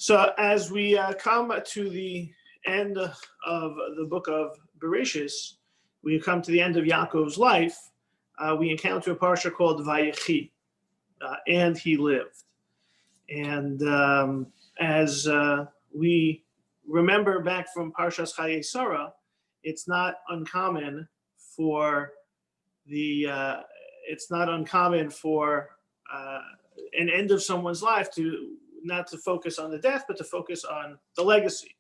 So as we come to the end of the book of Bereshis, we come to the end of Yaakov's life, we encounter a parsha called Vayechi, and he lived. And as we remember back from Parshas Chayei Sarah, it's not uncommon for an end of someone's life to not to focus on the death, but to focus on the legacy.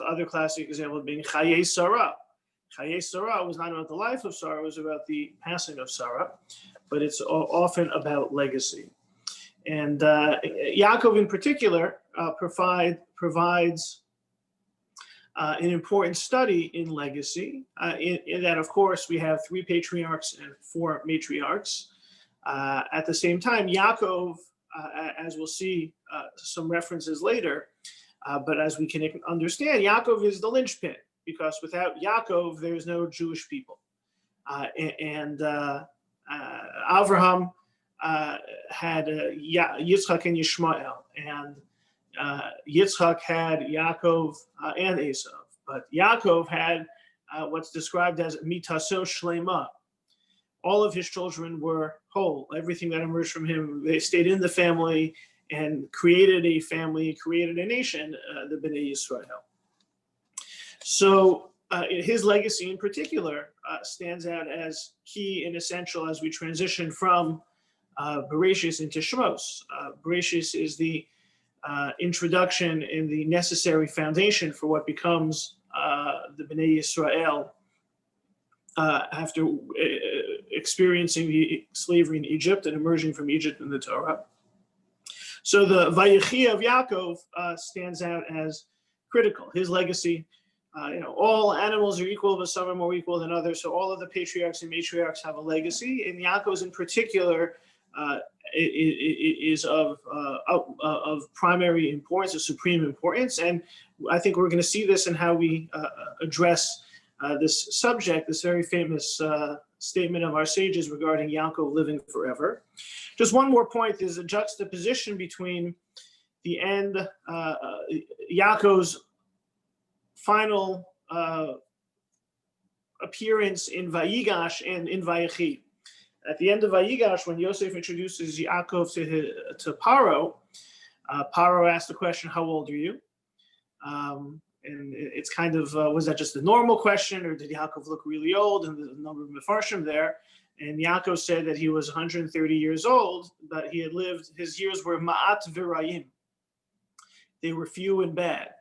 Other classic example being Chayei Sarah. Chayei Sarah was not about the life of Sarah, it was about the passing of Sarah, but it's often about legacy. And Yaakov in particular provides an important study in legacy, in that, of course, we have 3 patriarchs and 4 matriarchs. At the same time, Yaakov, as we'll see some references later, but as we can understand, Yaakov is the linchpin, because without Yaakov, there's no Jewish people. And Avraham had Yitzchak and Yishmael, and Yitzchak had Yaakov and Esav, but Yaakov had what's described as mitaso shlema. All of his children were whole. Everything that emerged from him, they stayed in the family and created a family, created a nation, the Bnei Yisrael. So his legacy in particular stands out as key and essential as we transition from Bereshis into Shmos. Bereshis is the introduction and the necessary foundation for what becomes the Bnei Yisrael after experiencing the slavery in Egypt and emerging from Egypt in the Torah. So the Vayechi of Yaakov stands out as critical. His legacy, all animals are equal, but some are more equal than others. So all of the patriarchs and matriarchs have a legacy, and Yaakov's in particular is of primary importance, of supreme importance. And I think we're going to see this in how we address this subject, this very famous statement of our sages regarding Yaakov living forever. Just one more point, there's a juxtaposition between the end, Yaakov's final appearance in Vayigash and in Vayechi. At the end of Vayigash, when Yosef introduces Yaakov to Paro, Paro asked the question, "How old are you?" And it's kind of, was that just a normal question, or did Yaakov look really old? And there's a number of Mefarshim there. And Yaakov said that he was 130 years old, but he had lived, his years were ma'at v'rayim. They were few and bad.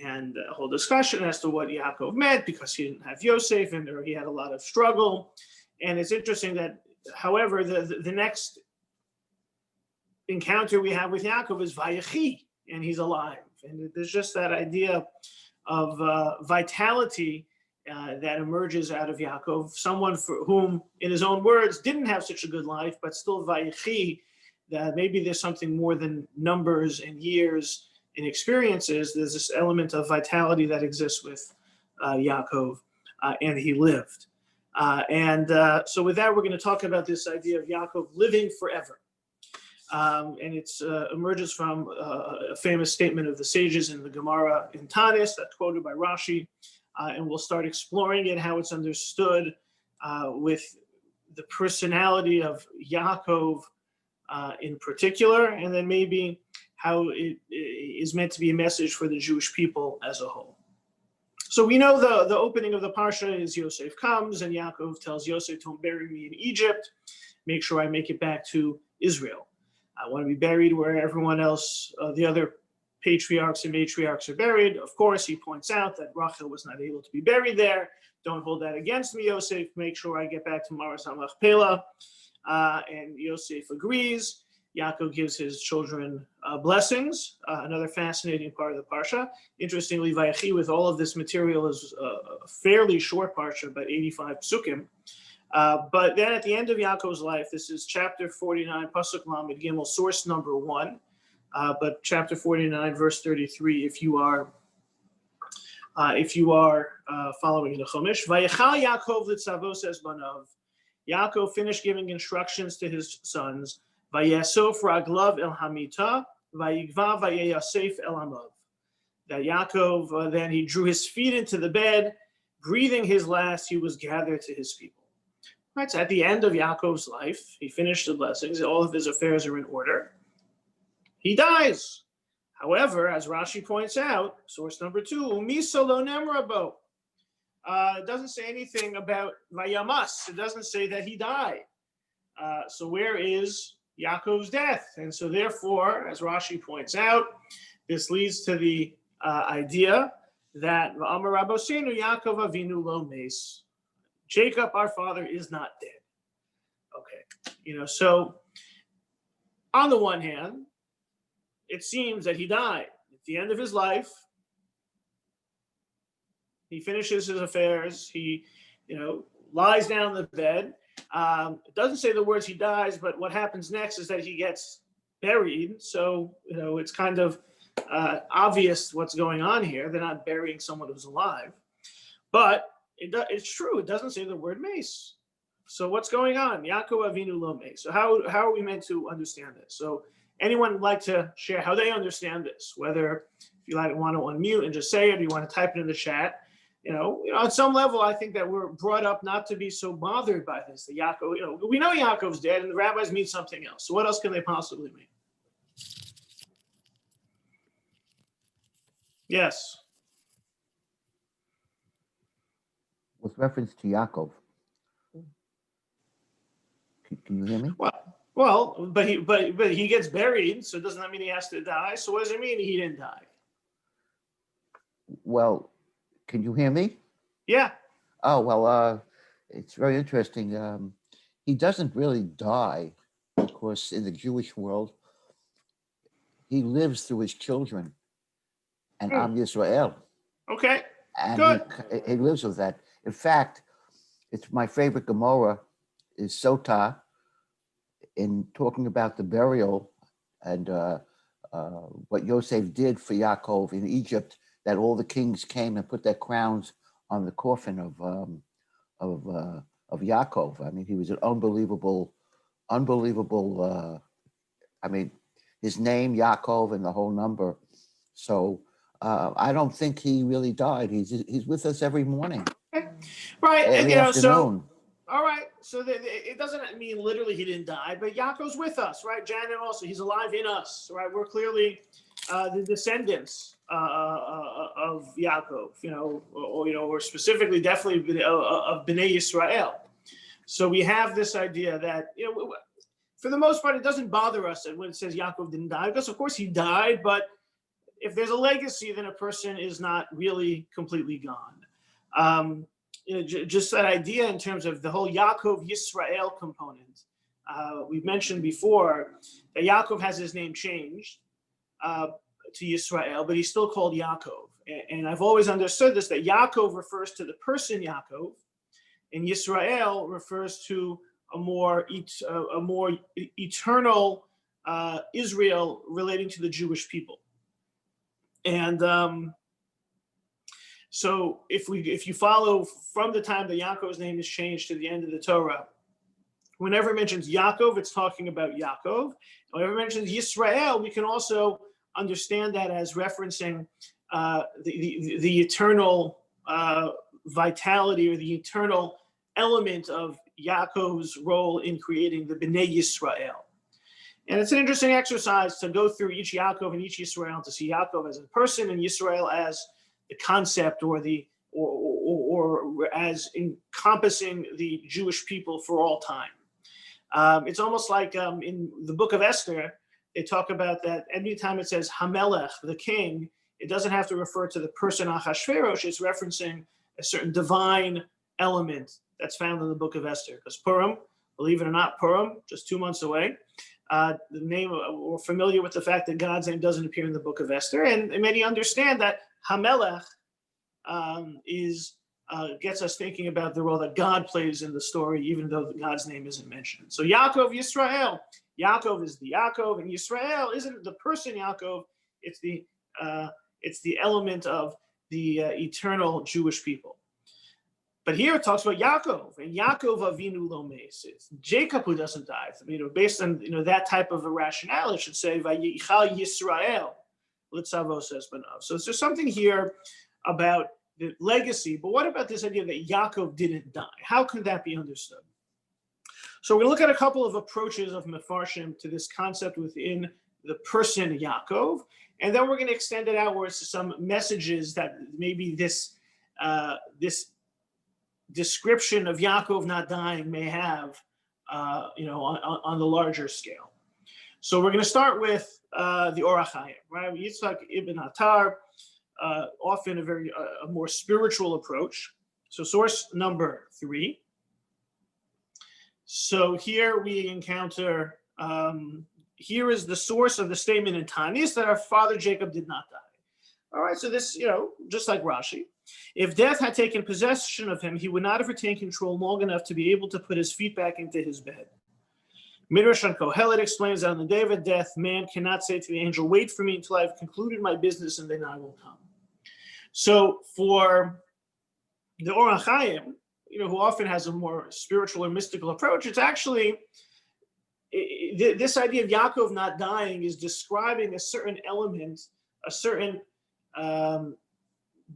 And a whole discussion as to what Yaakov meant, because he didn't have Yosef, or he had a lot of struggle. And it's interesting that, however, the next encounter we have with Yaakov is Vayechi, and he's alive. And there's just that idea of vitality that emerges out of Yaakov, someone for whom, in his own words, didn't have such a good life, but still Vayechi, that maybe there's something more than numbers and years and experiences. There's this element of vitality that exists with Yaakov, and he lived. So with that, we're going to talk about this idea of Yaakov living forever. And it emerges from a famous statement of the sages in the Gemara in Tanis, that's quoted by Rashi, and we'll start exploring it, how it's understood with the personality of Yaakov in particular, and then maybe how it is meant to be a message for the Jewish people as a whole. So we know the opening of the Parsha is Yosef comes, and Yaakov tells Yosef, "Don't bury me in Egypt, make sure I make it back to Israel. I want to be buried where everyone else, the other patriarchs and matriarchs are buried." Of course, he points out that Rachel was not able to be buried there. "Don't hold that against me, Yosef. Make sure I get back to Maras HaMachpelah." And Yosef agrees. Yaakov gives his children blessings, another fascinating part of the Parsha. Interestingly, Vayechi, with all of this material, is a fairly short Parsha, about 85 psukim. But then at the end of Yaakov's life, this is chapter 49, Pasuk Lamed Gimel, source number 1, but chapter 49, verse 33, if you are following the Chumash. Vayechal Yaakov litzavos es banav. Yaakov finished giving instructions to his sons. Vayesof raglav el hamita, Vayigva vayeyasef el amav. That Yaakov, then he drew his feet into the bed, breathing his last, he was gathered to his people. Right, so at the end of Yaakov's life, he finished the blessings, all of his affairs are in order. He dies. However, as Rashi points out, source number 2, Umiso lo nemrabo. It doesn't say anything about Vayamas. It doesn't say that he died. So where is Yaakov's death? And so therefore, as Rashi points out, this leads to the idea that Amar Rabosenu Yaakov Avinu lo mes. Jacob, our father, is not dead. Okay, so on the one hand, it seems that he died at the end of his life. He finishes his affairs. He, lies down in the bed. It doesn't say the words he dies, but what happens next is that he gets buried. So, it's kind of obvious what's going on here. They're not burying someone who's alive. But it's true. It doesn't say the word mace. So what's going on? Yaakov Avinu lo mace. So how are we meant to understand this? So anyone would like to share how they understand this? Whether if you want to unmute and just say it, or you want to type it in the chat. On some level, I think that we're brought up not to be so bothered by this. The Yaakov, we know Yaakov's dead, and the rabbis mean something else. So what else can they possibly mean? Yes. With reference to Yaakov. Can you hear me? Well, but he gets buried, so doesn't that mean he has to die? So what does it mean he didn't die? Well, can you hear me? Yeah. Oh, well, it's very interesting. He doesn't really die, because in the Jewish world, he lives through his children, and Am Yisrael. Okay, and good. He lives with that. In fact, it's my favorite Gemara is Sotah, in talking about the burial and what Yosef did for Yaakov in Egypt, that all the kings came and put their crowns on the coffin of Yaakov. I mean, he was an unbelievable. His name Yaakov and the whole number. So I don't think he really died. He's with us every morning. Right, every afternoon. All right, so it doesn't mean literally he didn't die, but Yaakov's with us, right? Janet also, he's alive in us, right? We're clearly the descendants of Yaakov, or specifically definitely of Bnei Yisrael. So we have this idea that, for the most part, it doesn't bother us when it says Yaakov didn't die, because of course he died, but if there's a legacy, then a person is not really completely gone. Just that idea in terms of the whole Yaakov Yisrael component. We've mentioned before that Yaakov has his name changed to Yisrael, but he's still called Yaakov. And I've always understood this, that Yaakov refers to the person Yaakov, and Yisrael refers to a more eternal Israel relating to the Jewish people. And so if you follow from the time that Yaakov's name is changed to the end of the Torah, whenever it mentions Yaakov, it's talking about Yaakov. Whenever it mentions Yisrael, we can also understand that as referencing the eternal vitality or the eternal element of Yaakov's role in creating the Bnei Yisrael. And it's an interesting exercise to go through each Yaakov and each Yisrael, to see Yaakov as a person and Yisrael as the concept or as encompassing the Jewish people for all time. It's almost like in the book of Esther, they talk about that anytime it says Hamelech, the king, it doesn't have to refer to the person Achashverosh, it's referencing a certain divine element that's found in the book of Esther. Because Purim, believe it or not, Purim, just 2 months away. The name, we're familiar with the fact that God's name doesn't appear in the book of Esther, and many understand that Hamelech gets us thinking about the role that God plays in the story, even though God's name isn't mentioned. So Yaakov, Yisrael. Yaakov is the Yaakov, and Yisrael isn't the person Yaakov. It's the element of the eternal Jewish people. But here it talks about Yaakov, and Yaakov Avinu lo mes. It's Jacob who doesn't die. Based on that type of a rationale, it should say Vayichal Yisrael litzavos es banav. So there's something here about the legacy. But what about this idea that Yaakov didn't die? How could that be understood? So we look at a couple of approaches of Mefarshim to this concept within the person Yaakov, and then we're going to extend it outwards to some messages that maybe this description of Yaakov not dying may have, on the larger scale. So we're going to start with the Orach Chaim, right? Yitzchak ibn Attar, often a more spiritual approach. So source number 3. So here we encounter, here is the source of the statement in Tanis that our father Jacob did not die. All right, so this, just like Rashi, if death had taken possession of him, he would not have retained control long enough to be able to put his feet back into his bed. Midrash on Kohelet explains that on the day of death, man cannot say to the angel, wait for me until I've concluded my business and then I will come. So for the Orach Chaim, who often has a more spiritual or mystical approach, it's actually, this idea of Yaakov not dying is describing a certain element, a certain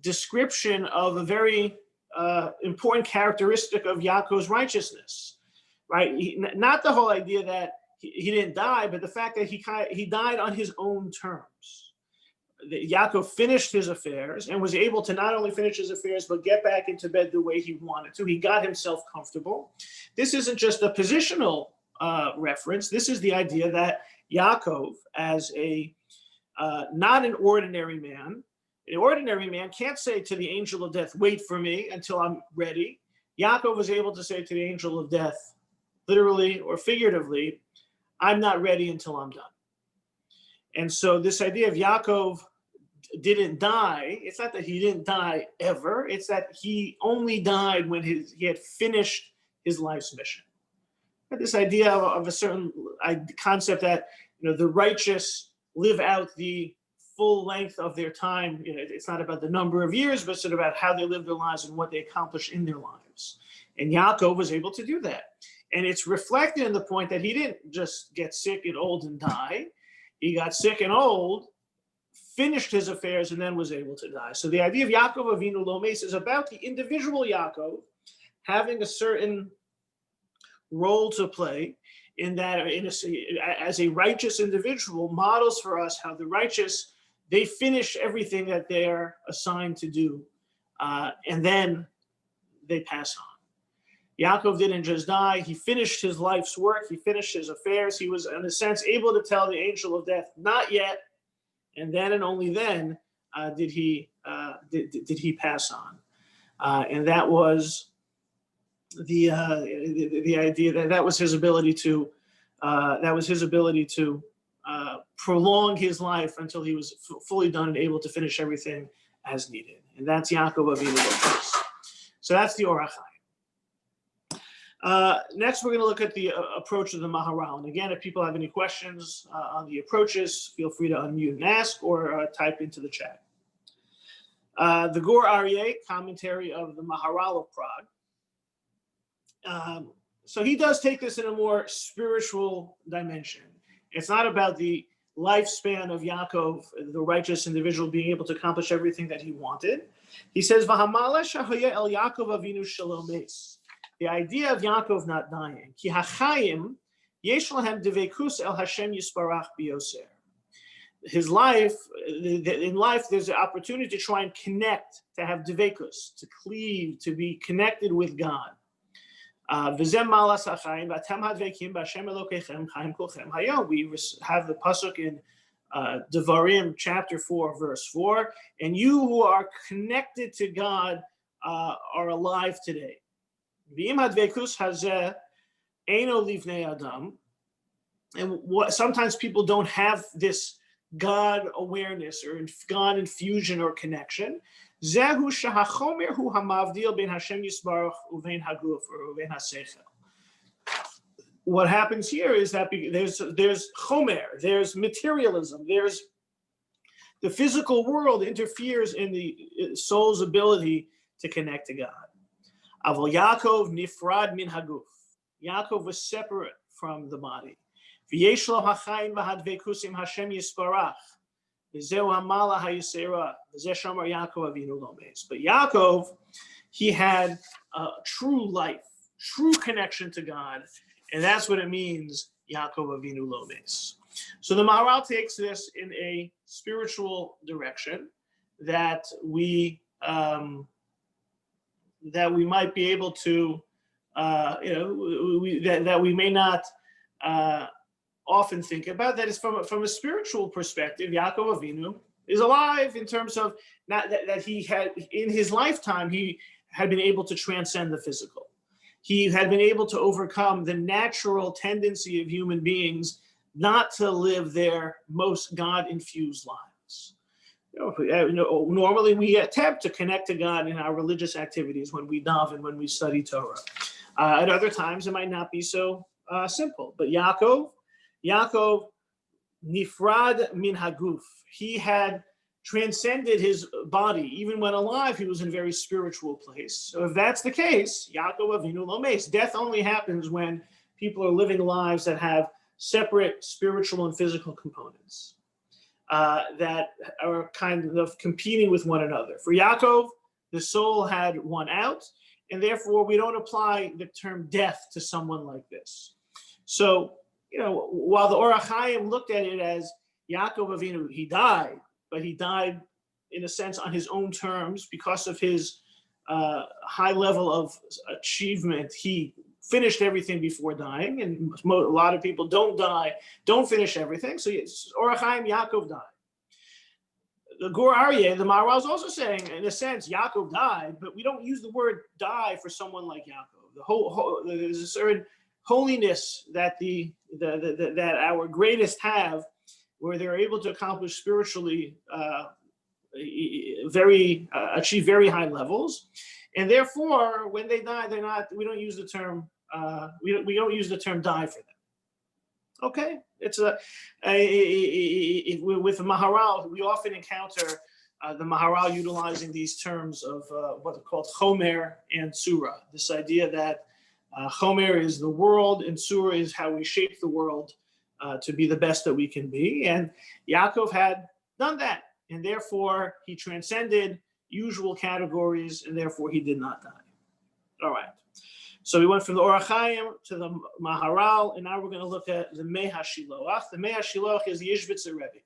description of a very important characteristic of Yaakov's righteousness, right? Not the whole idea that he didn't die, but the fact that he died on his own terms. Yaakov finished his affairs and was able to not only finish his affairs, but get back into bed the way he wanted to. He got himself comfortable. This isn't just a positional reference. This is the idea that Yaakov, as not an ordinary man can't say to the angel of death, wait for me until I'm ready. Yaakov was able to say to the angel of death, literally or figuratively, I'm not ready until I'm done. And so this idea of Yaakov didn't die, it's not that he didn't die ever, it's that he only died when he had finished his life's mission. And this idea of a certain concept that the righteous live out the full length of their time. It's not about the number of years, but it's about how they live their lives and what they accomplish in their lives. And Yaakov was able to do that. And it's reflected in the point that he didn't just get sick and old and die. He got sick and old, finished his affairs, and then was able to die. So the idea of Yaakov Avinu lo mes is about the individual Yaakov having a certain role to play in that, as a righteous individual, models for us how the righteous, they finish everything that they're assigned to do, and then they pass on. Yaakov didn't just die, he finished his life's work, he finished his affairs, he was, in a sense, able to tell the angel of death, not yet, and then and only then did he pass on. And that was the idea that was his ability to prolong his life until he was fully done and able to finish everything as needed. And that's Yaakov Avinu. So that's the Orach Chaim. Next, we're going to look at the approach of the Maharal. And again, if people have any questions on the approaches, feel free to unmute and ask or type into the chat. The Gur Aryeh, commentary of the Maharal of Prague. So he does take this in a more spiritual dimension. It's not about the lifespan of Yaakov, the righteous individual, being able to accomplish everything that he wanted. He says, "V'hamala shahaya el Yaakov Avinu shalom es." The idea of Yaakov not dying. Ki hachayim yesh lahem devekus el Hashem yisparach biyoser. His life, in life, there's an opportunity to try and connect, to have devekus, to cleave, to be connected with God. We have the pasuk in Devarim chapter 4, verse 4, and you who are connected to God are alive today. And sometimes people don't have this God awareness or God infusion or connection. What happens here is that there's chomer, there's materialism, there's the physical world interferes in the soul's ability to connect to God. Avol Yaakov nifrad min haguf. Yaakov was separate from the body. V'yesh lo hachayim v'hadvekusim Hashem yisparach. V'zeu hamala hayisera. V'zeh shamar Yaakov Avinu lo meis. But Yaakov, he had a true life, true connection to God, and that's what it means, Yaakov Avinu lo meis. So the Maharal takes this in a spiritual direction that we might be able to, that we may not often think about. That is from a spiritual perspective. Yaakov Avinu is alive in terms of not that he had in his lifetime he had been able to transcend the physical. He had been able to overcome the natural tendency of human beings not to live their most God-infused lives. Normally we attempt to connect to God in our religious activities when we daven, when we study Torah. At other times, it might not be so simple. But Yaakov, nifrad min haguf, he had transcended his body. Even when alive, he was in a very spiritual place. So if that's the case, Yaakov Avinu lo meis. Death only happens when people are living lives that have separate spiritual and physical components that are kind of competing with one another. For Yaakov, the soul had won out, and therefore we don't apply the term death to someone like this. So, while the Orach Chaim looked at it as Yaakov Avinu, he died, but he died in a sense on his own terms because of his high level of achievement. He finished everything before dying, and a lot of people don't finish everything. So yes, Orach Chaim, Yaakov died. The Gur Aryeh, the Maharal, is also saying, in a sense, Yaakov died, but we don't use the word die for someone like Yaakov. There's a certain holiness that that our greatest have, where they're able to accomplish spiritually achieve very high levels, and therefore when they die, they're not. We don't use the term. We don't use the term die for them. Okay, it's with the Maharal, we often encounter the Maharal utilizing these terms of what are called Chomer and Tzura. This idea that Chomer is the world and Tzura is how we shape the world to be the best that we can be. And Yaakov had done that, and therefore he transcended usual categories, and therefore he did not die. All right. So we went from the Orach Chaim to the Maharal, and now we're going to look at the Mei HaShiloach. The Mei HaShiloach is the Yishbitzer Rebbe.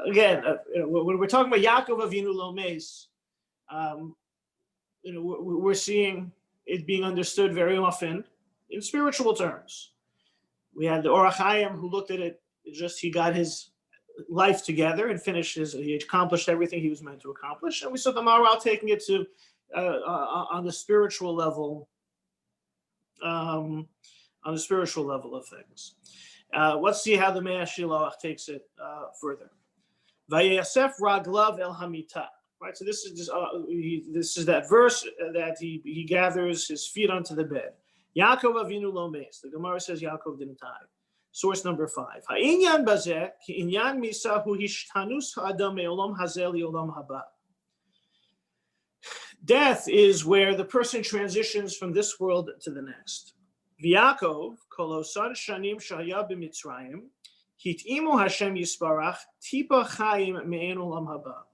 Again, when we're talking about Yaakov Avinu lo meis, we're seeing it being understood very often in spiritual terms. We had the Orach Chaim who looked at it, he got his life together and he accomplished everything he was meant to accomplish. And we saw the Maharal taking it to on the spiritual level, of things. Let's see how the Mei HaShiloach takes it further. Vayasef raglav el hamita. Right. So this is that verse that he gathers his feet onto the bed. Yaakov Avinu lo meis. The Gemara says Yaakov didn't die. Source number 5. Ha'inyan bazeh ki inyan misa hu hishtanus ha'adam me'olam hazeh li'olam haba. Death is where the person transitions from this world to the next. V'Yaakov kolosan shanim shaya b'Mitzrayim hit'imu Hashem yisbarach tipa chayim me'en olam haba.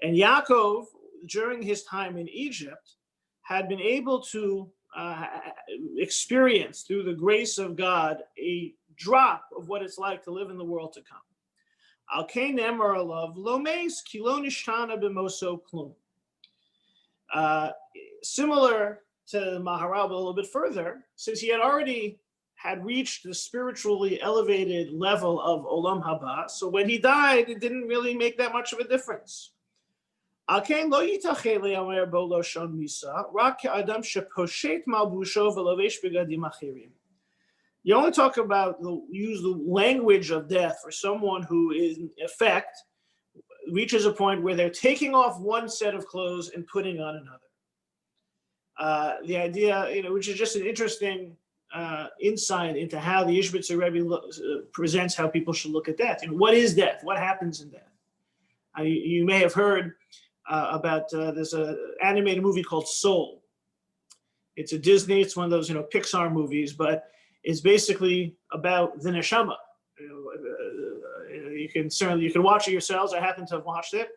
And Yaakov, during his time in Egypt, had been able to experience through the grace of God a drop of what it's like to live in the world to come. Al kein nemar alav lo meis ki lo nishtana b'moso klum. Similar to Maharal, but a little bit further, since he had reached the spiritually elevated level of Olam Haba, so when he died, it didn't really make that much of a difference. You only talk about use the language of death for someone who is, in effect, reaches a point where they're taking off one set of clothes and putting on another. The idea, which is just an interesting insight into how the Yishbitzer Rebbe presents how people should look at death. What is death? What happens in death? You may have heard about there's an animated movie called Soul. It's a Disney. It's one of those Pixar movies, but it's basically about the neshama. You can watch it yourselves. I happen to have watched it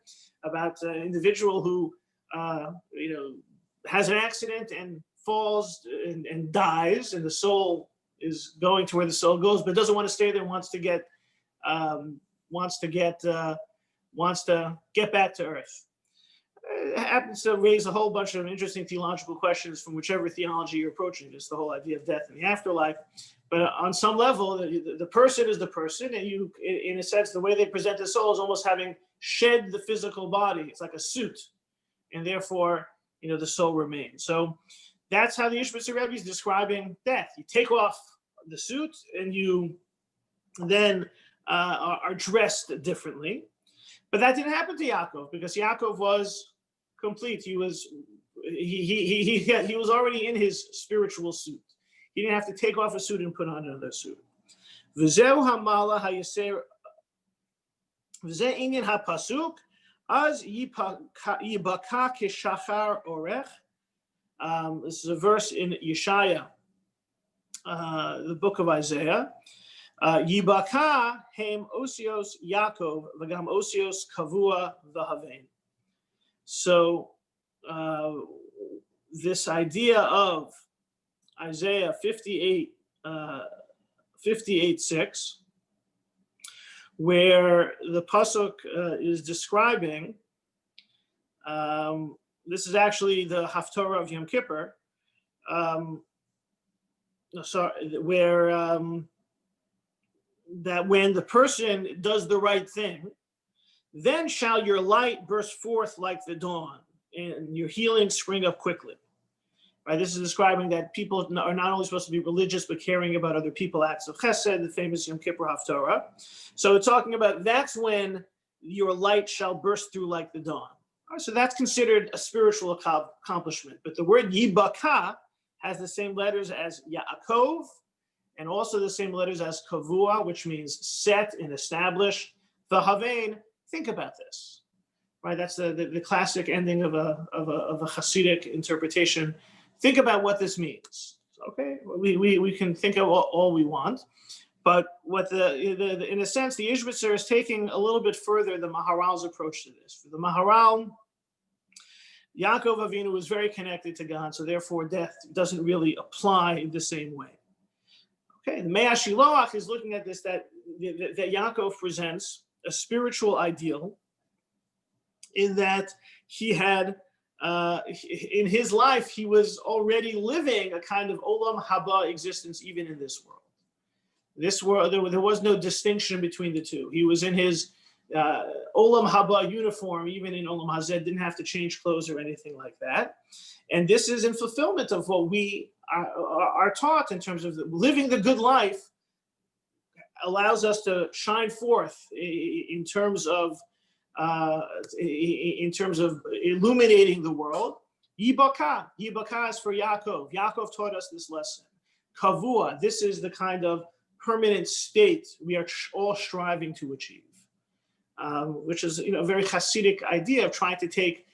about an individual who has an accident and falls and dies, and the soul is going to where the soul goes, but doesn't want to stay there. Wants to get back to earth. It happens to raise a whole bunch of interesting theological questions from whichever theology you're approaching, just the whole idea of death and the afterlife. But on some level, the person is the person, and you, in a sense, the way they present the soul is almost having shed the physical body. It's like a suit, and therefore, the soul remains. So that's how the Ishbitzer Rebbe is describing death. You take off the suit, and you then are dressed differently. But that didn't happen to Yaakov, because Yaakov was complete. He was already in his spiritual suit. He didn't have to take off a suit and put on another suit. V'zeu hamala hayaser v'zeh inyan hapasuk az yibaka keshachar orech. This is a verse in Yeshaya, the book of Isaiah. Yibaka hem osios Yaakov v'gam osios kavua v'havein. So this idea of Isaiah 58:6, where the pasuk is describing, this is actually the Haftorah of Yom Kippur, where that when the person does the right thing, then shall your light burst forth like the dawn, and your healing spring up quickly. Right? This is describing that people are not only supposed to be religious, but caring about other people, acts of chesed, the famous Yom Kippur Haftorah. So it's talking about that's when your light shall burst through like the dawn. Right, so that's considered a spiritual accomplishment. But the word Yibaka has the same letters as Yaakov, and also the same letters as Kavua, which means set and established. The Havein, think about this. Right, that's the classic ending of a Hasidic interpretation. Think about what this means. Okay, we can think of all we want, but what in a sense the Ishbitzer is taking a little bit further the Maharal's approach to this. For the Maharal, Yaakov Avinu was very connected to God, so therefore death doesn't really apply in the same way. Okay, the Mei HaShiloach is looking at this, that Yaakov presents a spiritual ideal in that he had, in his life, he was already living a kind of olam haba existence even in this world. This world, there was no distinction between the two. He was in his olam haba uniform, even in olam hazeh, didn't have to change clothes or anything like that. And this is in fulfillment of what we are taught in terms of living the good life allows us to shine forth in terms of illuminating the world. Yibaka is for Yaakov. Yaakov taught us this lesson. Kavua, this is the kind of permanent state we are all striving to achieve, which is a very Hasidic idea of trying to take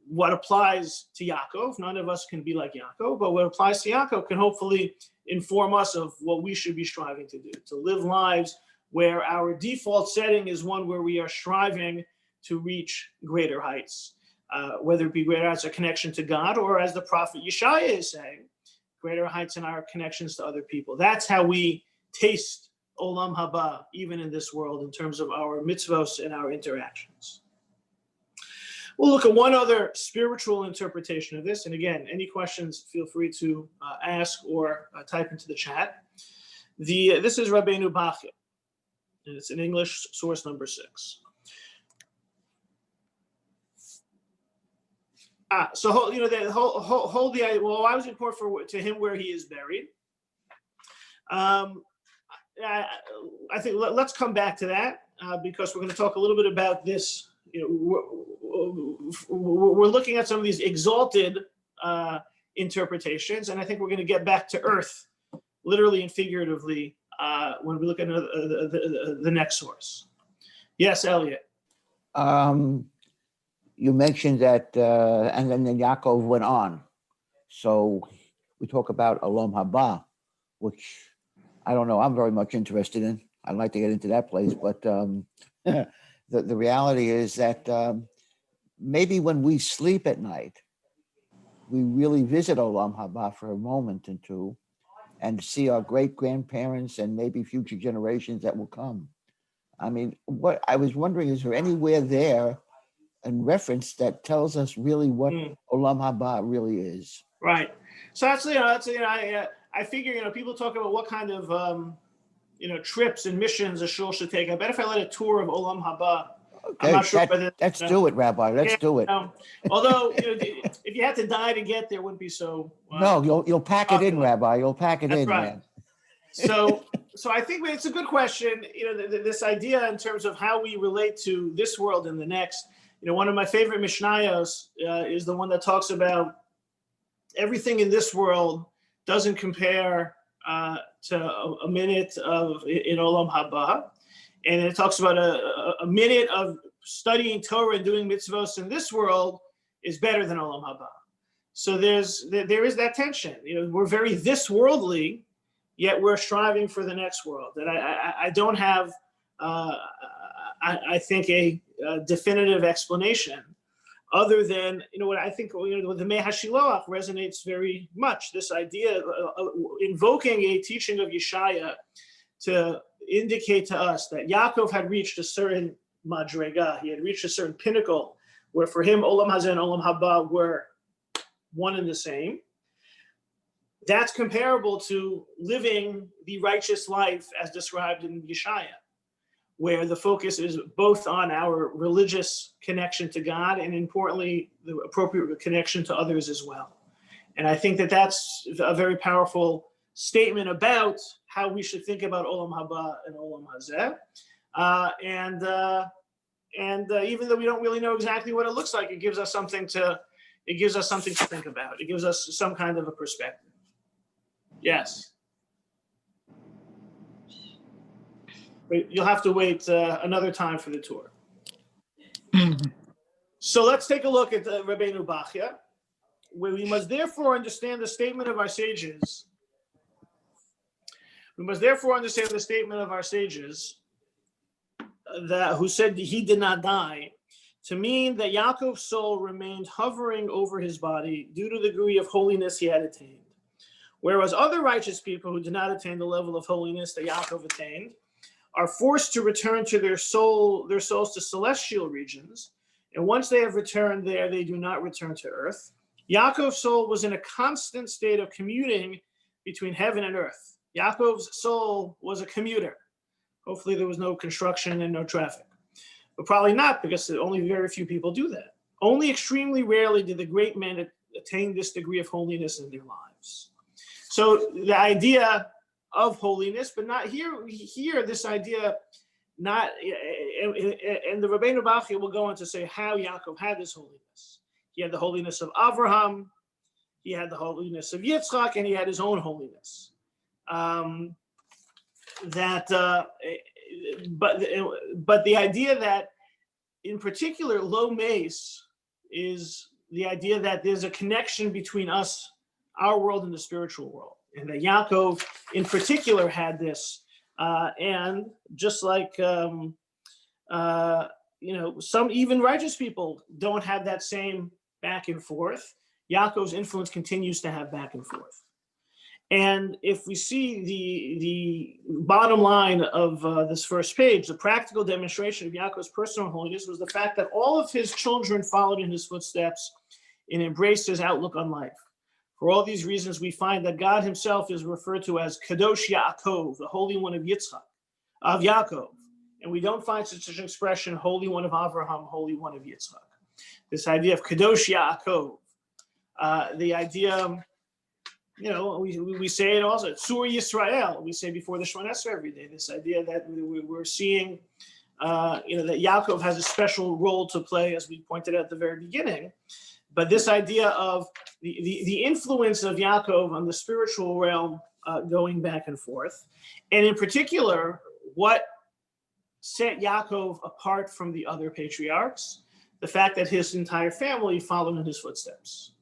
what applies to Yaakov. None of us can be like Yaakov, but what applies to Yaakov can hopefully inform us of what we should be striving to do, to live lives where our default setting is one where we are striving to reach greater heights, whether it be greater heights of connection to God, or as the prophet Yeshaya is saying, greater heights in our connections to other people. That's how we taste olam haba, even in this world, in terms of our mitzvos and our interactions. We'll look at one other spiritual interpretation of this. And again, any questions, feel free to ask or type into the chat. This is Rabbeinu Bachya, and it's in English, source number 6. So hold the idea. Well, why was it important to him where he is buried? I think let's come back to that because we're going to talk a little bit about this. We're looking at some of these exalted interpretations, and I think we're going to get back to earth, literally and figuratively, when we look at the next source. Yes, Elliot. you mentioned that, and then Yaakov went on. So we talk about Olam Haba, which I don't know, I'm very much interested in. I'd like to get into that place, but the reality is that maybe when we sleep at night, we really visit Olam Haba for a moment and two and see our great grandparents and maybe future generations that will come. I mean, what I was wondering, is there anywhere there in reference that tells us really what Olam Haba really is? Right. So I figure, people talk about what kind of, trips and missions a shul should take. I bet if I led a tour of Olam Haba, Okay, I'm not sure whether. let's do it, Rabbi. Let's do it. Although, if you had to die to get there, it wouldn't be so. No, you'll pack it in, Rabbi. You'll pack it That's in, right. man. So I think it's a good question. This idea in terms of how we relate to this world and the next. One of my favorite Mishnayos is the one that talks about everything in this world doesn't compare to a minute in Olam Haba. And it talks about a minute of studying Torah and doing mitzvos in this world is better than Olam Haba. So there is that tension. We're very this worldly, yet we're striving for the next world. And I don't have, I think, a definitive explanation other than, what I think, the Mei HaShiloach resonates very much. This idea of invoking a teaching of Yeshaya to indicate to us that Yaakov had reached a certain madrega, he had reached a certain pinnacle, where for him Olam Hazeh and Olam Haba were one and the same. That's comparable to living the righteous life as described in Yeshaya, where the focus is both on our religious connection to God and, importantly, the appropriate connection to others as well. And I think that that's a very powerful statement about how we should think about Olam Haba and Olam Hazeh. And even though we don't really know exactly what it looks like, it gives us something to think about. It gives us some kind of a perspective. Yes. But you'll have to wait another time for the tour. So let's take a look at Rabbeinu Bachya, where we must therefore understand the statement of our sages. That who said he did not die, to mean that Yaakov's soul remained hovering over his body due to the degree of holiness he had attained. Whereas other righteous people who did not attain the level of holiness that Yaakov attained are forced to return to their souls to celestial regions, and once they have returned there, they do not return to earth. Yaakov's soul was in a constant state of commuting between heaven and earth. Yaakov's soul was a commuter. Hopefully there was no construction and no traffic. But probably not, because only very few people do that. Only extremely rarely did the great men attain this degree of holiness in their lives. So the idea of holiness, but not here this idea, not, and the Rabbeinu Bachya will go on to say how Yaakov had this holiness. He had the holiness of Avraham, he had the holiness of Yitzchak, and he had his own holiness. But the idea that, in particular, low mace is the idea that there's a connection between us, our world, and the spiritual world, and that Yaakov, in particular, had this. And just like some even righteous people don't have that same back and forth, Yaakov's influence continues to have back and forth. And if we see the bottom line of this first page, the practical demonstration of Yaakov's personal holiness was the fact that all of his children followed in his footsteps and embraced his outlook on life. For all these reasons, we find that God himself is referred to as Kadosh Yaakov, the Holy One of Yaakov. And we don't find such an expression, Holy One of Avraham, Holy One of Yitzchak. This idea of Kadosh Yaakov, the idea, we say it also, Tzur Yisrael, we say before the Shemona Esrei every day, this idea that we're seeing, that Yaakov has a special role to play, as we pointed out at the very beginning. But this idea of the influence of Yaakov on the spiritual realm going back and forth, and in particular, what set Yaakov apart from the other patriarchs, the fact that his entire family followed in his footsteps.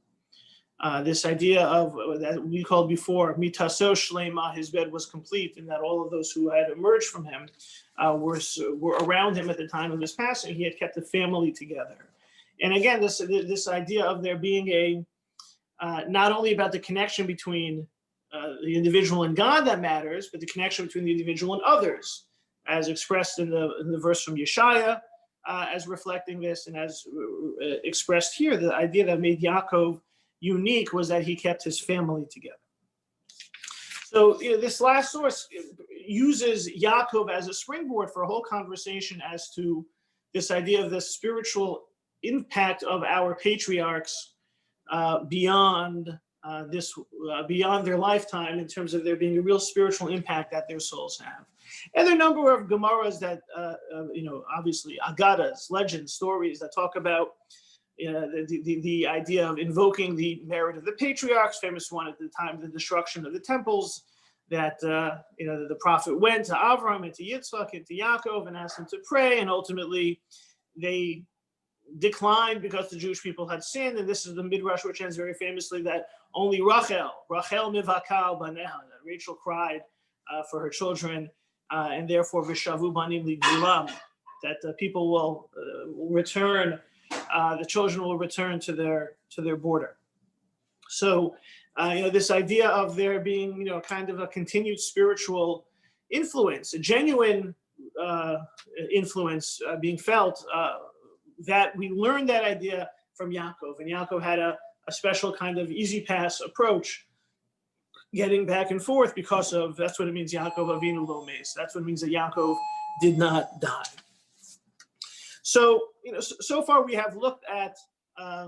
This idea of that we called before mitaso shlema, his bed was complete, and that all of those who had emerged from him were around him at the time of his passing. He had kept the family together. And again, this idea of there being a not only about the connection between the individual and God that matters, but the connection between the individual and others, as expressed in the verse from Yeshaya, as reflecting this, and as expressed here. The idea that made Yaakov unique was that he kept his family together. So this last source uses Yaakov as a springboard for a whole conversation as to this idea of the spiritual impact of our patriarchs beyond their lifetime, in terms of there being a real spiritual impact that their souls have. And there are a number of Gemaras that, obviously Agadas, legends, stories that talk about the idea of invoking the merit of the patriarchs. Famous one at the time of the destruction of the temples, that the prophet went to Avram and to Yitzchak and to Yaakov and asked them to pray, and ultimately they declined because the Jewish people had sinned. And this is the Midrash, which ends very famously that only Rachel mivakal baneha, that Rachel cried for her children, and therefore Vishavu banim ligvulam, that people will return. The children will return to their border. So, this idea of there being, kind of a continued spiritual influence, a genuine influence being felt, that we learned that idea from Yaakov. And Yaakov had a special kind of easy pass approach, getting back and forth, because of, that's what it means, Yaakov Avinu lo mes. That's what it means that Yaakov did not die. So, so far we have looked at a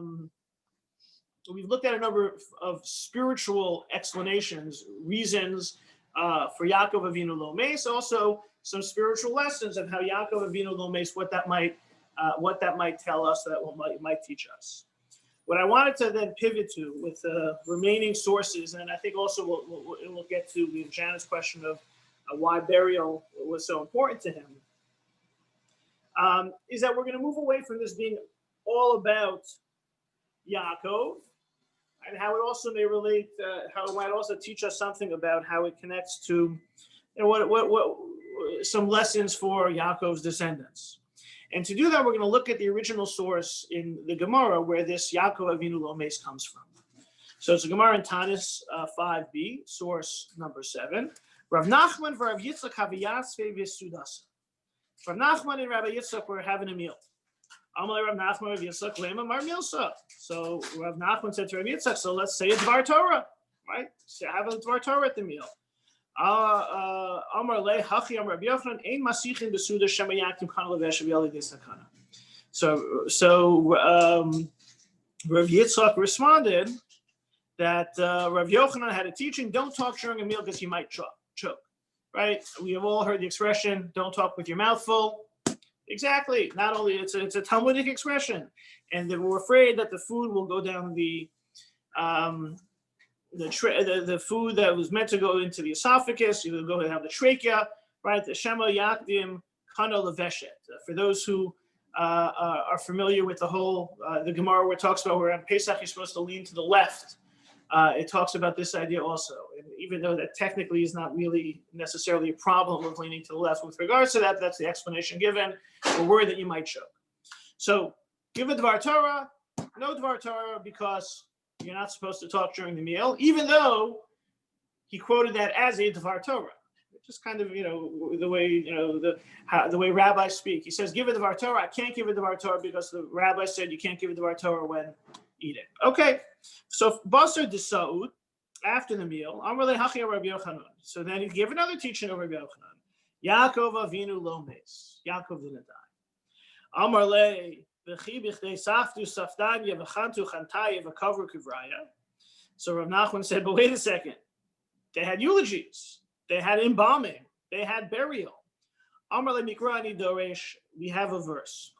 number of spiritual explanations, reasons for Yaakov Avinu lo mes, also some spiritual lessons of how Yaakov Avinu lo mes, what that might tell us, that might teach us. What I wanted to then pivot to with the remaining sources, and I think also we'll get to Janet's question of why burial was so important to him, is that we're going to move away from this being all about Yaakov, and how it also may relate, how it might also teach us something about how it connects to, what some lessons for Yaakov's descendants. And to do that, we're going to look at the original source in the Gemara where this Yaakov Avinu lo mes comes from. So it's a Gemara in Tanis 5b, source number 7. Rav Nachman and Rav Yitzchak haviyasve v'sudasa. Rav Nachman and Rabbi Yitzchak were having a meal. Amalei Rav Nachman Rav Yitzchak lema mar milsa. So Rav Nachman said to Rav Yitzchak, so let's say a Dvar Torah, right? So have a Dvar Torah at the meal. Amar le hachi Amar Rabbi Yochanan ein masichin besuda shema yakim kana levesh v'yali desakana. So Rav Yitzchak responded that Rav Yochanan had a teaching: don't talk during a meal because you might choke. Right? We have all heard the expression, don't talk with your mouth full. Exactly. Not only it's a Talmudic expression, and then we're afraid that the food will go down the food that was meant to go into the esophagus. You will go and have the trachea, right? The Shema Yakdim Kana Leveshet. For those who are familiar with the whole, the Gemara where it talks about where on Pesach you're supposed to lean to the left. It talks about this idea also. And even though that technically is not really necessarily a problem of leaning to the left with regards to that, that's the explanation given. We're worried that you might choke. So give a Dvar Torah, no Dvar Torah, because you're not supposed to talk during the meal, even though he quoted that as a Dvar Torah. Just kind of, the way, the way rabbis speak. He says, give a Dvar Torah. I can't give a Dvar Torah because the rabbi said you can't give a Dvar Torah when eating. Okay. So Basar de Saud, after the meal, Amrle Hachi Rabbi Yochanan. So then he gave another teaching of Rabbi Yochanan. Yaakov Avinu lo mes. Yaakov didn't die. Amrle V'chi b'chdei saftu saftanya v'chantu chantaya v'kavru kivraya. So Rav Nachman said, but wait a second. They had eulogies. They had embalming. They had burial. Amrle Mikrani Doresh. We have a verse.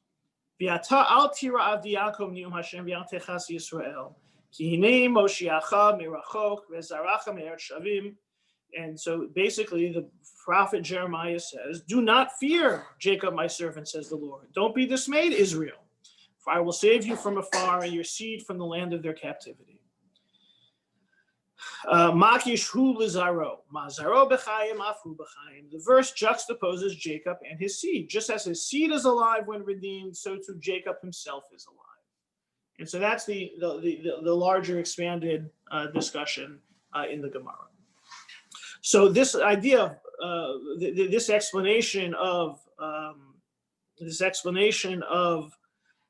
V'ata al tira avdi Yaakov nium Hashem v'al techas Yisrael. Ki hinei Moshiacha merachok v'zaracha me'eretz shavim. And so basically the prophet Jeremiah says, do not fear, Jacob, my servant, says the Lord. Don't be dismayed, Israel. For I will save you from afar and your seed from the land of their captivity. Makish hu lizaro, mazaro b'chaim afu b'chaim. The verse juxtaposes Jacob and his seed. Just as his seed is alive when redeemed, so too Jacob himself is alive. And so that's the larger expanded discussion in the Gemara. So this idea of this explanation of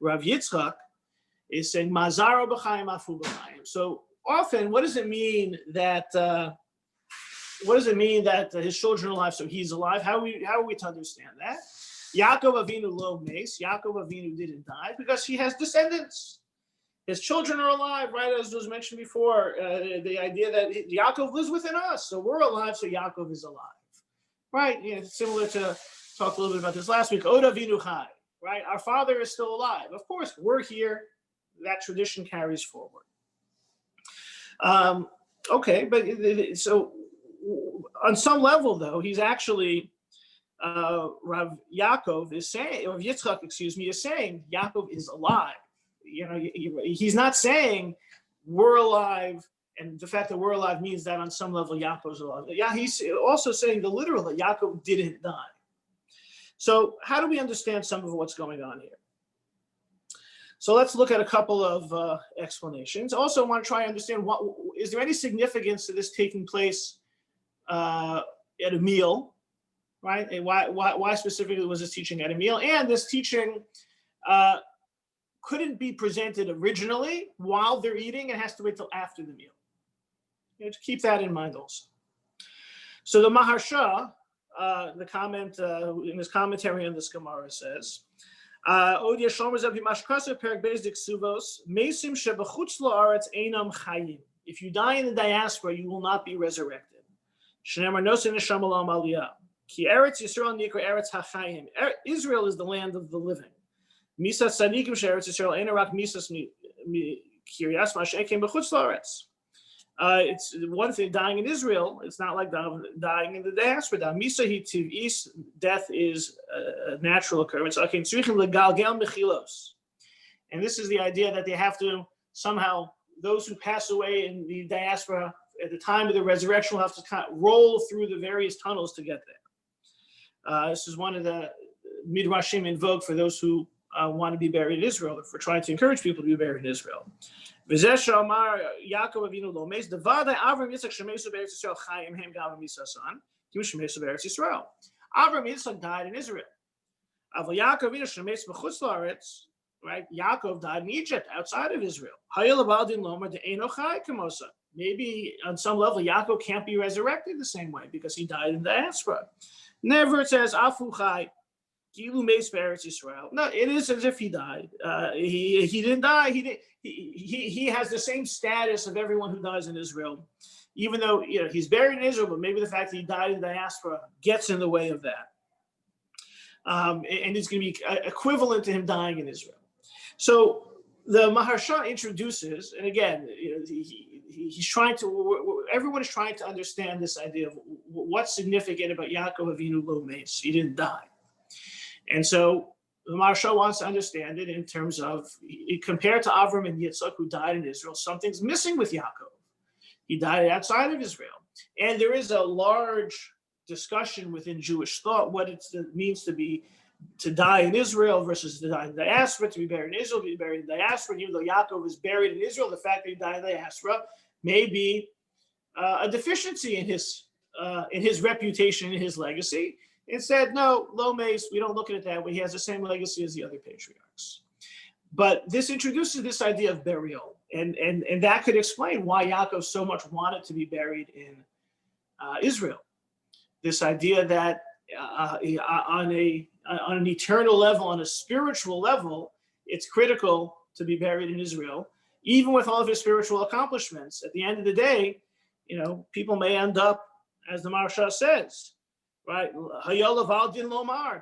Rav Yitzchak is saying mazaro b'chaim afu b'chaim. So often, what does it mean that his children are alive, so he's alive? How are we to understand that? Yaakov Avinu lo meis. Yaakov Avinu didn't die because he has descendants. His children are alive, right? As was mentioned before, the idea that Yaakov lives within us, so we're alive, so Yaakov is alive, right? Yeah, similar to talked a little bit about this last week. Od Avinu chai, right? Our father is still alive. Of course, we're here. That tradition carries forward. Okay, but so on some level, though, he's actually Rav Yaakov is saying, or Yitzchak, is saying Yaakov is alive. You know, he's not saying we're alive, and the fact that we're alive means that on some level Yaakov's alive. Yeah, he's also saying the literal that Yaakov didn't die. So how do we understand some of what's going on here? So let's look at a couple of explanations. Also, I want to try and understand is there any significance to this taking place at a meal, right? And why specifically was this teaching at a meal? And this teaching couldn't be presented originally while they're eating. It has to wait till after the meal. You know, to keep that in mind also. So the Maharsha, the comment in his commentary on this Gemara says, if you die in the diaspora, you will not be resurrected. Israel is the land of the living. It's one thing dying in Israel. It's not like dying in the diaspora. Death is a natural occurrence. And this is the idea that they have to somehow, those who pass away in the diaspora at the time of the resurrection will have to kind of roll through the various tunnels to get there. This is one of the midrashim in vogue for those who want to be buried in Israel, for trying to encourage people to be buried in Israel. Yaakov Avinu lo meis, devadai Avram Yitzchak shemesu be'eretz Yisrael chayim hem gavam misasan, ki shemesu be'eretz Yisrael. Avram Yitzchak died in Israel. Aval Yaakov Avinu shemesu b'chutz la'aretz, right? Yaakov died in Egypt, outside of Israel. Hayil abadin lomer de'eno chai kamosa. Maybe on some level Yaakov can't be resurrected the same way because he died in the diaspora. Never, it says afu chai. No, it is as if he died. He didn't die. He has the same status of everyone who dies in Israel, even though he's buried in Israel. But maybe the fact that he died in diaspora gets in the way of that, and it's going to be equivalent to him dying in Israel. So the Maharsha introduces, and again, he's trying to. Everyone is trying to understand this idea of what's significant about Yaakov Avinu lo meis. He didn't die. And so the Maharsha wants to understand it in terms of, compared to Avram and Yitzchak, who died in Israel, something's missing with Yaakov. He died outside of Israel. And there is a large discussion within Jewish thought what it means to die in Israel versus to die in the diaspora, to be buried in Israel, to be buried in the diaspora. And even though Yaakov is buried in Israel, the fact that he died in the diaspora may be a deficiency in his reputation, in his legacy. Instead, no, lo meis, we don't look at it that way. He has the same legacy as the other patriarchs. But this introduces this idea of burial. And that could explain why Yaakov so much wanted to be buried in Israel. This idea that on an eternal level, on a spiritual level, it's critical to be buried in Israel. Even with all of his spiritual accomplishments, at the end of the day, people may end up, as the Maharsha says, right?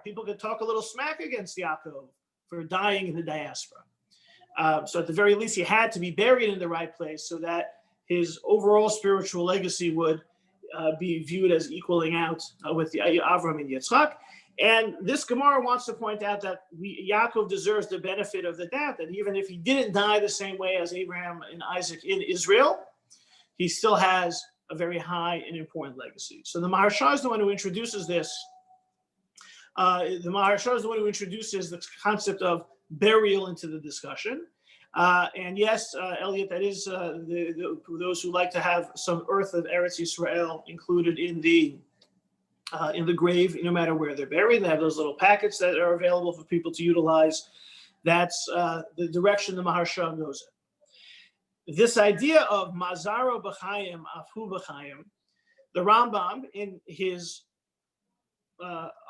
People could talk a little smack against Yaakov for dying in the diaspora. So at the very least, he had to be buried in the right place so that his overall spiritual legacy would be viewed as equaling out with the Avram and Yitzchak. And this Gemara wants to point out that Yaakov deserves the benefit of the doubt, that even if he didn't die the same way as Abraham and Isaac in Israel, he still has a very high and important legacy. So the Maharsha is the one who introduces this. The Maharsha is the one who introduces the concept of burial into the discussion. And yes, Elliot, that is those who like to have some earth of Eretz Yisrael included in the grave, no matter where they're buried. They have those little packets that are available for people to utilize. That's the direction the Maharsha goes in. This idea of Mazaro B'chaim, Afu B'chaim, the Rambam, in his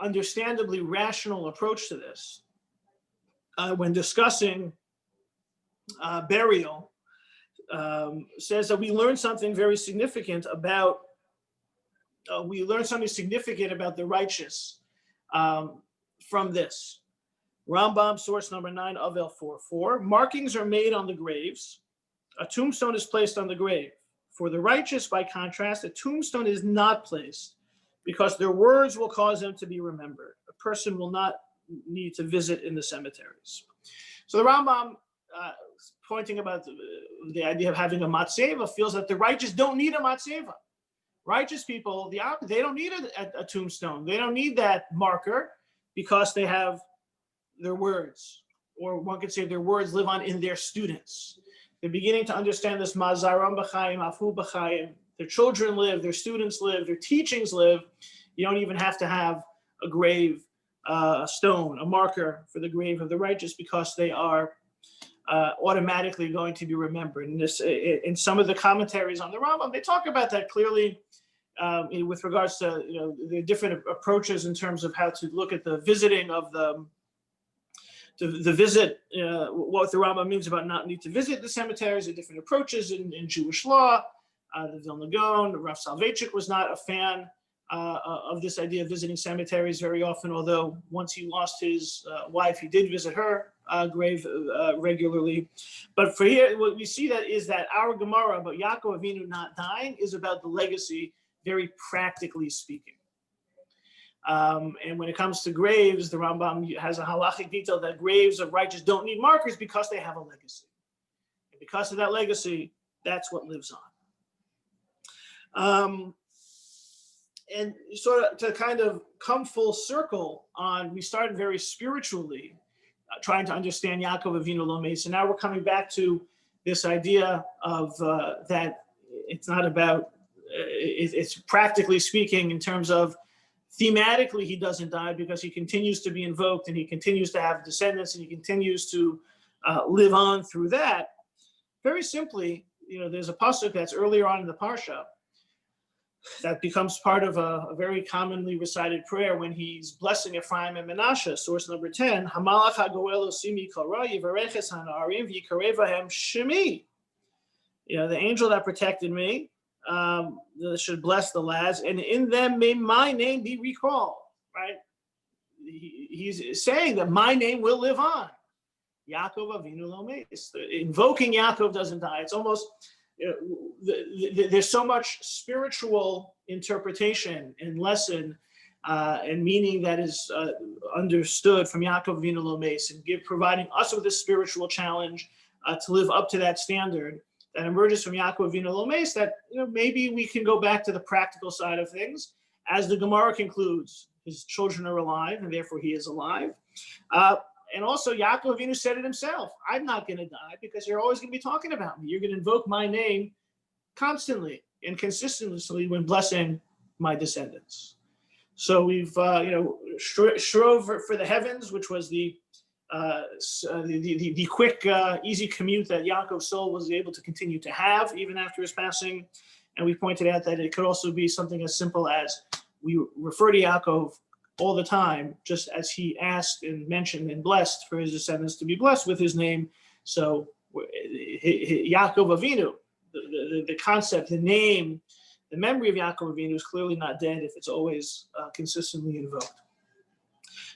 understandably rational approach to this, when discussing burial, says that we learn something very significant about the righteous from this. Rambam, source number 9, Avel 4:4. Markings are made on the graves. A tombstone is placed on the grave. For the righteous, by contrast, a tombstone is not placed because their words will cause them to be remembered. A person will not need to visit in the cemeteries. So the Rambam, pointing about the idea of having a matzeva, feels that the righteous don't need a matzeva. Righteous people, they don't need a tombstone. They don't need that marker because they have their words, or one could say their words live on in their students. They're beginning to understand this mazaram b'chaim, afu b'chaim. Their children live, their students live, their teachings live. You don't even have to have a grave, a stone, a marker for the grave of the righteous because they are automatically going to be remembered. And this, in some of the commentaries on the Rambam, they talk about that clearly with regards to the different approaches in terms of how to look at the visiting of the visit, what the Rambam means about not need to visit the cemeteries, the different approaches in Jewish law. The Vilna Gaon, Rav Soloveitchik was not a fan of this idea of visiting cemeteries very often, although once he lost his wife, he did visit her grave regularly. But for here, what we see that is that our Gemara about Yaakov Avinu not dying is about the legacy, very practically speaking. And when it comes to graves, the Rambam has a halachic detail that graves of righteous don't need markers because they have a legacy. And because of that legacy, that's what lives on. And sort of to kind of come full circle on, we started very spiritually trying to understand Yaakov Avinu Lomeis, and now we're coming back to this idea of that it's not about, it's practically speaking in terms of thematically he doesn't die because he continues to be invoked and he continues to have descendants and he continues to live on through that. Very simply, there's a pasuk that's earlier on in the parsha that becomes part of a very commonly recited prayer when he's blessing Ephraim and Menashe, source number 10. Hamalach hagoel osimi kara yivareches hanarim v'yikarevahem shemi. The angel that protected me should bless the lads, and in them may my name be recalled. Right? He's saying that my name will live on. Yaakov Avinu Lomeis. Invoking Yaakov doesn't die. It's almost there's so much spiritual interpretation and lesson and meaning that is understood from Yaakov Avinu Lomeis and providing us with a spiritual challenge to live up to that standard that emerges from Yaakov Avinu Lomeis, that maybe we can go back to the practical side of things. As the Gemara concludes, his children are alive and therefore he is alive. And also, Yaakov Avinu said it himself. I'm not going to die because you're always going to be talking about me. You're going to invoke my name constantly and consistently when blessing my descendants. So we've, strove for the heavens, which was the quick, easy commute that Yaakov's soul was able to continue to have even after his passing. And we pointed out that it could also be something as simple as we refer to Yaakov all the time, just as he asked and mentioned and blessed for his descendants to be blessed with his name. So Yaakov Avinu, the concept, the name, the memory of Yaakov Avinu is clearly not dead if it's always consistently invoked.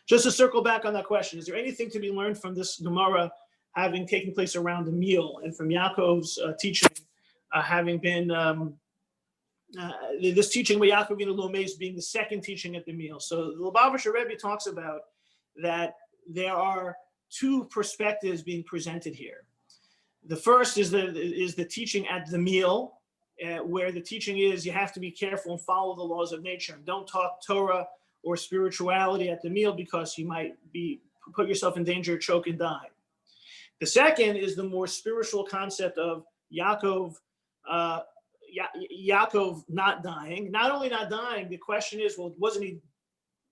Just to circle back on that question, is there anything to be learned from this Gemara having taken place around a meal and from Yaakov's teaching having been this teaching by Yaakov Avinu Lo Meis being the second teaching at the meal. So the Lubavitcher Rebbe talks about that there are two perspectives being presented here. The first is the teaching at the meal, where the teaching is you have to be careful and follow the laws of nature. Don't talk Torah or spirituality at the meal because you might put yourself in danger, choke, and die. The second is the more spiritual concept of Yaakov not dying. Not only not dying, the question is, well, wasn't he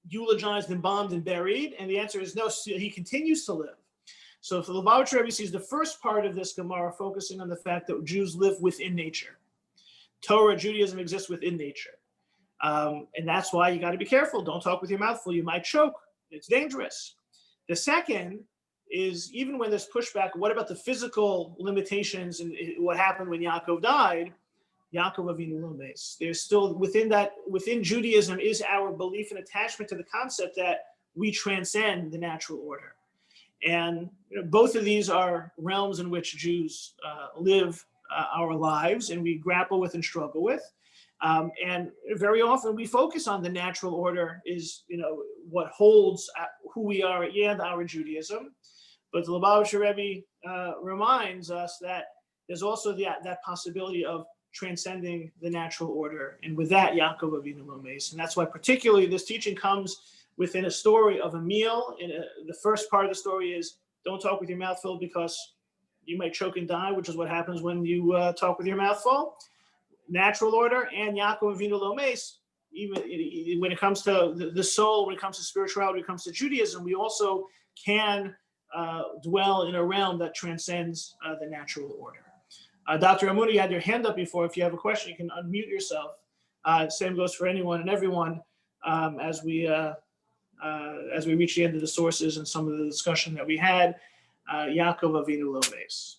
eulogized and bombed and buried? And the answer is no, he continues to live. So for the Lubavitcher Rebbe sees the first part of this Gemara focusing on the fact that Jews live within nature. Torah, Judaism exists within nature. And that's why you got to be careful. Don't talk with your mouth full. You might choke. It's dangerous. The second is, even when there's pushback, what about the physical limitations and what happened when Yaakov died? Yaakov Avinu Lo Meis. There's still within Judaism is our belief and attachment to the concept that we transcend the natural order. And both of these are realms in which Jews live our lives and we grapple with and struggle with. And very often we focus on the natural order is, what holds who we are and our Judaism. But the Lubavitcher Rebbe reminds us that there's also that possibility of transcending the natural order. And with that, Yaakov Avinu Lo Meis. And that's why particularly this teaching comes within a story of a meal. The first part of the story is don't talk with your mouth filled because you might choke and die, which is what happens when you talk with your mouth full. Natural order and Yaakov Avinu Lo Meis, even when it comes to the soul, when it comes to spirituality, when it comes to Judaism, we also can dwell in a realm that transcends the natural order. Dr. Amuna, you had your hand up before. If you have a question, you can unmute yourself. Same goes for anyone and everyone as we reach the end of the sources and some of the discussion that we had. Yaakov Avinu Lo Meis.